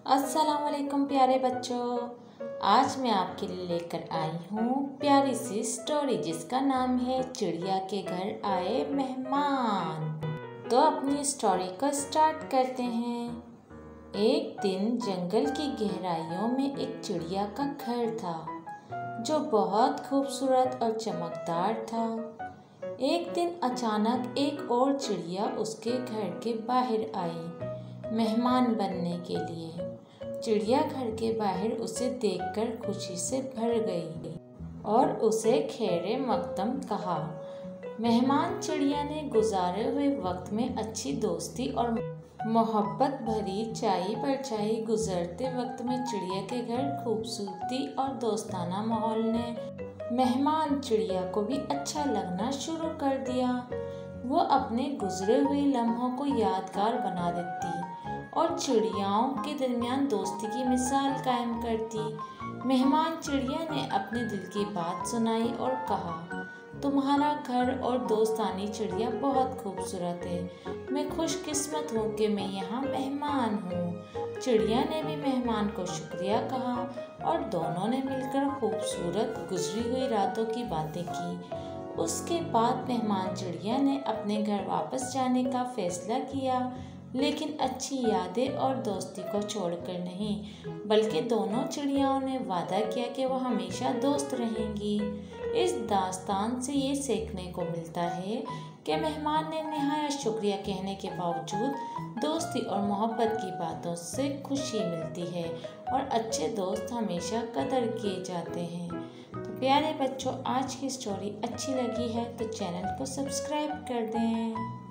अस्सलामुअलैकुम प्यारे बच्चों। आज मैं आपके लिए लेकर आई हूँ प्यारी सी स्टोरी जिसका नाम है चिड़िया के घर आए मेहमान। तो अपनी स्टोरी को स्टार्ट करते हैं। एक दिन जंगल की गहराइयों में एक चिड़िया का घर था जो बहुत खूबसूरत और चमकदार था। एक दिन अचानक एक और चिड़िया उसके घर के बाहर आई मेहमान बनने के लिए। चिड़िया घर के बाहर उसे देखकर खुशी से भर गई और उसे खैरे मकदम कहा। मेहमान चिड़िया ने गुजारे हुए वक्त में अच्छी दोस्ती और मोहब्बत भरी चाई परछाई गुजरते वक्त में चिड़िया के घर खूबसूरती और दोस्ताना माहौल ने मेहमान चिड़िया को भी अच्छा लगना शुरू कर दिया। वो अपने गुजरे हुए लम्हों को यादगार बना देती और चिड़ियाओं के दरमियान दोस्ती की मिसाल कायम करती। मेहमान चिड़िया ने अपने दिल की बात सुनाई और कहा, तुम्हारा घर और दोस्तानी चिड़िया बहुत खूबसूरत है। मैं खुशकिस्मत हूँ कि मैं यहाँ मेहमान हूँ। चिड़िया ने भी मेहमान को शुक्रिया कहा और दोनों ने मिलकर खूबसूरत गुजरी हुई रातों की बातें की। उसके बाद मेहमान चिड़िया ने अपने घर वापस जाने का फैसला किया, लेकिन अच्छी यादें और दोस्ती को छोड़कर नहीं, बल्कि दोनों चिड़ियाओं ने वादा किया कि वो हमेशा दोस्त रहेंगी। इस दास्तान से ये सीखने को मिलता है कि मेहमान ने निहायत शुक्रिया कहने के बावजूद दोस्ती और मोहब्बत की बातों से खुशी मिलती है और अच्छे दोस्त हमेशा कदर किए जाते हैं। तो प्यारे बच्चों, आज की स्टोरी अच्छी लगी है तो चैनल को सब्सक्राइब कर दें।